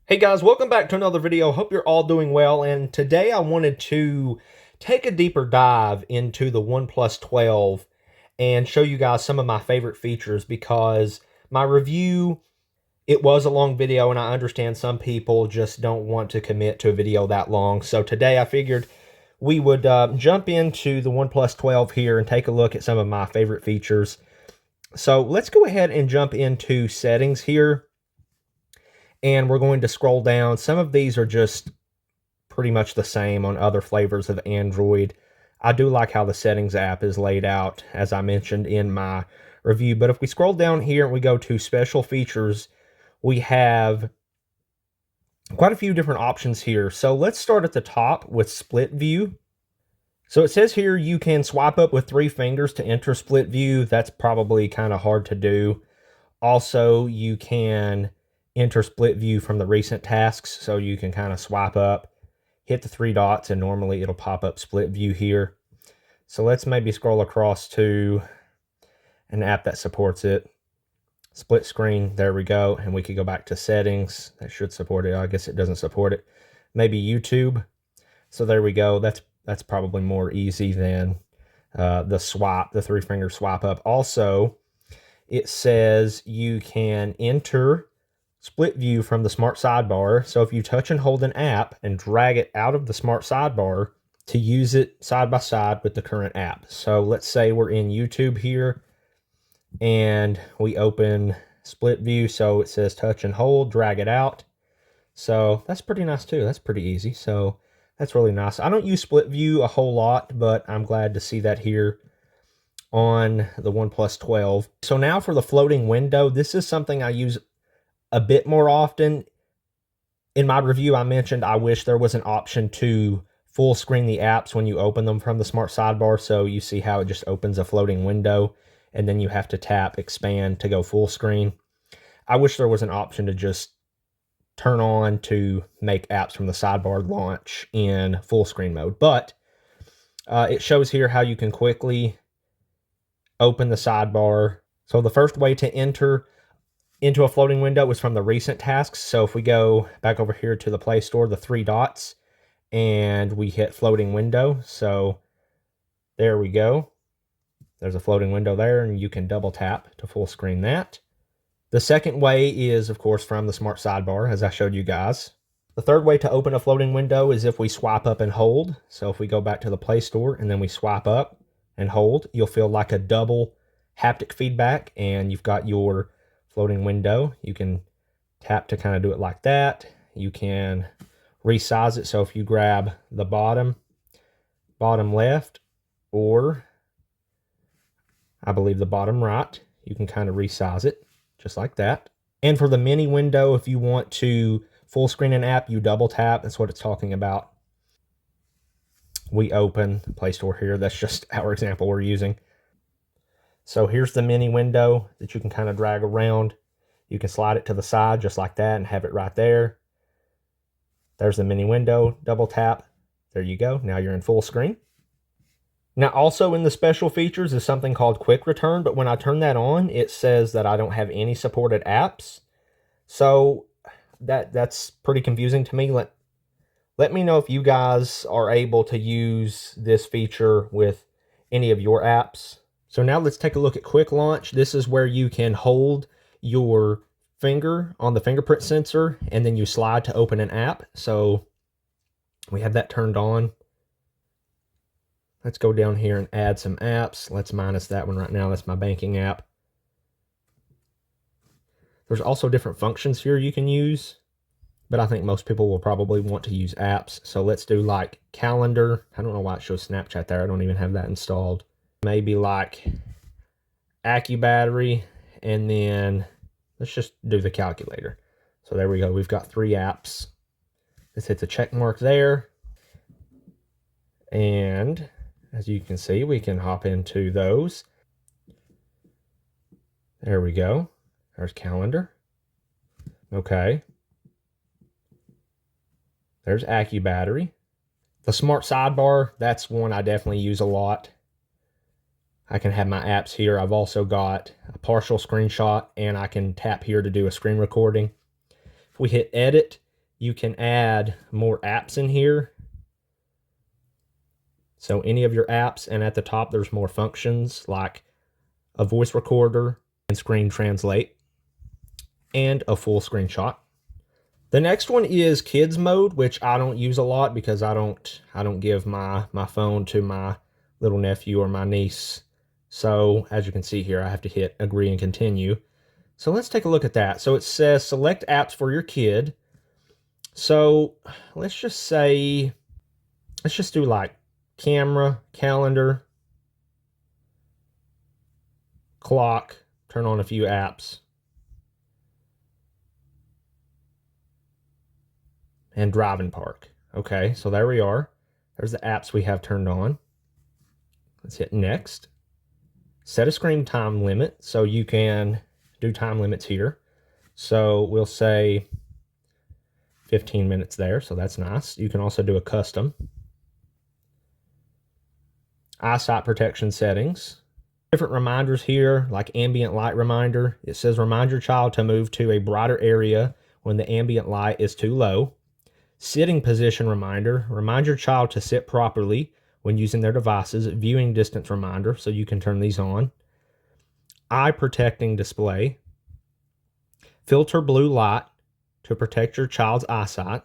Hey guys, welcome back to another video. Hope you're all doing well, and today I wanted to take a deeper dive into the OnePlus 12 and show you guys some of my favorite features because my review, it was a long video and I understand some people just don't want to commit to a video that long. So today I figured we would jump into the OnePlus 12 here and take a look at some of my favorite features. So let's go ahead and jump into settings here. And we're going to scroll down. Some of these are just pretty much the same on other flavors of Android. I do like how the settings app is laid out, as I mentioned in my review. But if we scroll down here and we go to special features, we have quite a few different options here. So let's start at the top with split view. So it says here you can swipe up with 3 fingers to enter split view. That's probably kind of hard to do. Also, you can enter split view from the recent tasks, so you can kind of swipe up, hit the 3 dots, and normally it'll pop up split view here. So let's maybe scroll across to an app that supports it. Split screen, there we go, and we could go back to settings. That should support it. I guess it doesn't support it. Maybe YouTube. So there we go. That's probably more easy than the 3-finger swipe up. Also, it says you can enter split view from the smart sidebar. So if you touch and hold an app and drag it out of the smart sidebar to use it side by side with the current app. So let's say we're in YouTube here and we open split view. So it says touch and hold, drag it out. So that's pretty nice too. That's pretty easy. So that's really nice. I don't use split view a whole lot, but I'm glad to see that here on the OnePlus 12. So now for the floating window, this is something I use a bit more often. In my review, I mentioned I wish there was an option to full screen the apps when you open them from the smart sidebar. So you see how it just opens a floating window and then you have to tap expand to go full screen. I wish there was an option to just turn on to make apps from the sidebar launch in full screen mode. But it shows here how you can quickly open the sidebar. So the first way to enter into a floating window is from the recent tasks. So if we go back over here to the Play Store, the 3 dots, and we hit floating window. So there we go. There's a floating window there, and you can double tap to full screen that. The second way is, of course, from the smart sidebar, as I showed you guys. The third way to open a floating window is if we swipe up and hold. So if we go back to the Play Store and then we swipe up and hold, you'll feel like a double haptic feedback, and you've got your floating window. You can tap to kind of do it like that. You can resize it. So if you grab the bottom left, or I believe the bottom right, you can kind of resize it just like that. And for the mini window, if you want to full screen an app, you double tap. That's what it's talking about. We open Play Store here. That's just our example we're using. So here's the mini window that you can kind of drag around. You can slide it to the side just like that and have it right there. There's the mini window, double tap. There you go. Now you're in full screen. Now also in the special features is something called Quick Return, but when I turn that on, it says that I don't have any supported apps. So that's pretty confusing to me. Let me know if you guys are able to use this feature with any of your apps. So now let's take a look at Quick Launch. This is where you can hold your finger on the fingerprint sensor and then you slide to open an app. So we have that turned on. Let's go down here and add some apps. Let's minus that one right now. That's my banking app. There's also different functions here you can use, but I think most people will probably want to use apps. So let's do like calendar. I don't know why it shows Snapchat there. I don't even have that installed. Maybe like AccuBattery, and then let's just do the calculator. So there we go. We've got 3 apps. Let's hit the check mark there. And as you can see, we can hop into those. There we go. There's calendar. Okay. There's AccuBattery. The smart sidebar, that's one I definitely use a lot. I can have my apps here. I've also got a partial screenshot, and I can tap here to do a screen recording. If we hit edit, you can add more apps in here. So any of your apps, and at the top there's more functions like a voice recorder and screen translate and a full screenshot. The next one is kids mode, which I don't use a lot because I don't give my phone to my little nephew or my niece. So as you can see here, I have to hit agree and continue. So let's take a look at that. So it says select apps for your kid. So let's just do like camera, calendar, clock, turn on a few apps, and drive and park. Okay, so there we are. There's the apps we have turned on. Let's hit next. Set a screen time limit, so you can do time limits here. So we'll say 15 minutes there, so that's nice. You can also do a custom. Eyesight protection settings. Different reminders here, like ambient light reminder. It says remind your child to move to a brighter area when the ambient light is too low. Sitting position reminder. Remind your child to sit properly when using their devices. Viewing distance reminder, so you can turn these on. Eye protecting display. Filter blue light to protect your child's eyesight.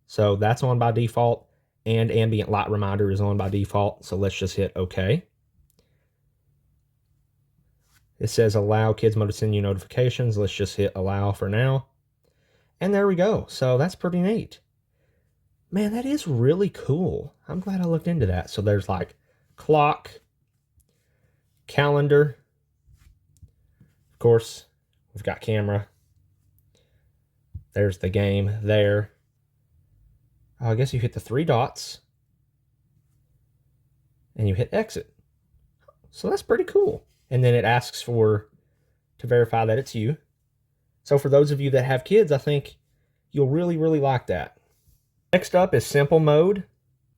So that's on by default, and ambient light reminder is on by default. So let's just hit OK. It says allow kids mode to send you notifications. Let's just hit allow for now. And there we go. So that's pretty neat. Man, that is really cool. I'm glad I looked into that. So there's like clock, calendar. Of course, we've got camera. There's the game there. I guess you hit the 3 dots and you hit exit. So that's pretty cool. And then it asks to verify that it's you. So for those of you that have kids, I think you'll really, really like that. Next up is simple mode.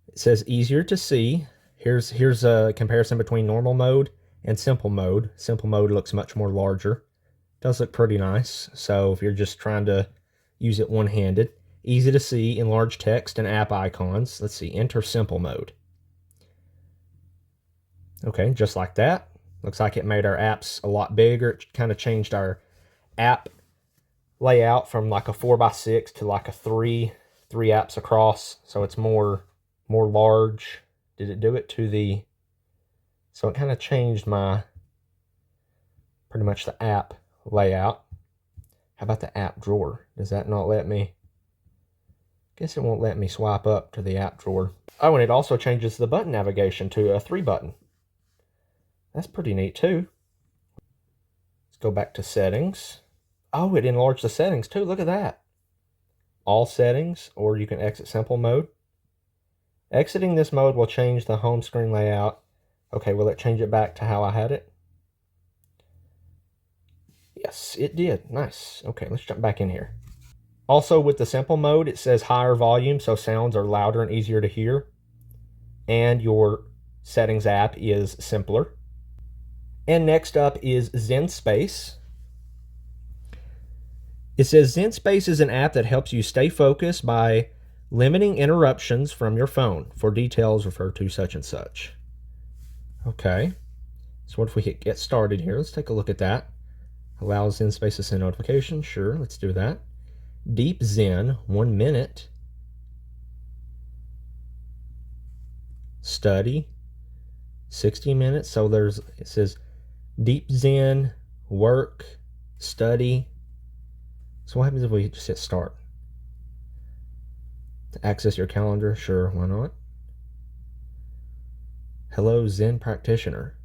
It says easier to see. Here's a comparison between normal mode and simple mode. Simple mode looks much more larger. Does look pretty nice. So if you're just trying to use it one-handed, easy to see, enlarge text and app icons. Let's see, enter simple mode. Okay, just like that. Looks like it made our apps a lot bigger. It kind of changed our app layout from like a 4x6 to like a three apps across. So it's more large. Did it do it to the... So it kind of changed pretty much the app layout. How about the app drawer? Does that not let me? Guess it won't let me swipe up to the app drawer. Oh, and it also changes the button navigation to a 3-button. That's pretty neat too. Let's go back to settings. Oh, it enlarged the settings too. Look at that. All settings, or you can exit simple mode. Exiting this mode will change the home screen layout. Okay, will it change it back to how I had it? Yes, it did. Nice. Okay, let's jump back in here. Also, with the simple mode, it says higher volume, so sounds are louder and easier to hear. And your settings app is simpler. And next up is Zenspace. It says Zenspace is an app that helps you stay focused by limiting interruptions from your phone. For details, refer to such and such. Okay. So what if we hit get started here? Let's take a look at that. Allow Zenspace to send notifications. Sure, let's do that. Deep Zen, 1 minute. Study, 60 minutes. So it says Deep Zen, work, study. So what happens if we just hit start? To access your calendar, sure, why not? Hello, Zen practitioner.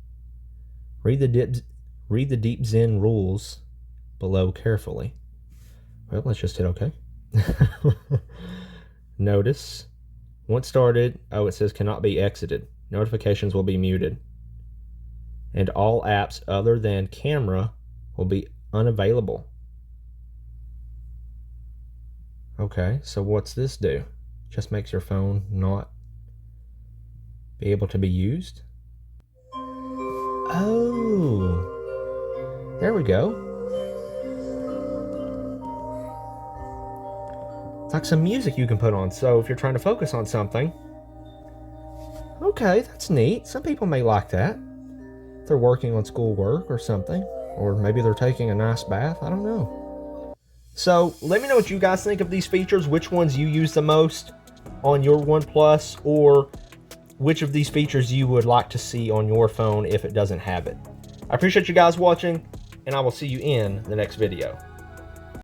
Read the Deep Zen rules below carefully. Well, let's just hit OK. Notice, once started, it says cannot be exited. Notifications will be muted. And all apps other than camera will be unavailable. Okay, so what's this do? Just makes your phone not be able to be used? Oh, there we go. It's like some music you can put on, so if you're trying to focus on something. Okay, that's neat. Some people may like that. If they're working on schoolwork or something. Or maybe they're taking a nice bath. I don't know. So let me know what you guys think of these features, which ones you use the most on your OnePlus, or which of these features you would like to see on your phone if it doesn't have it. I appreciate you guys watching, and I will see you in the next video.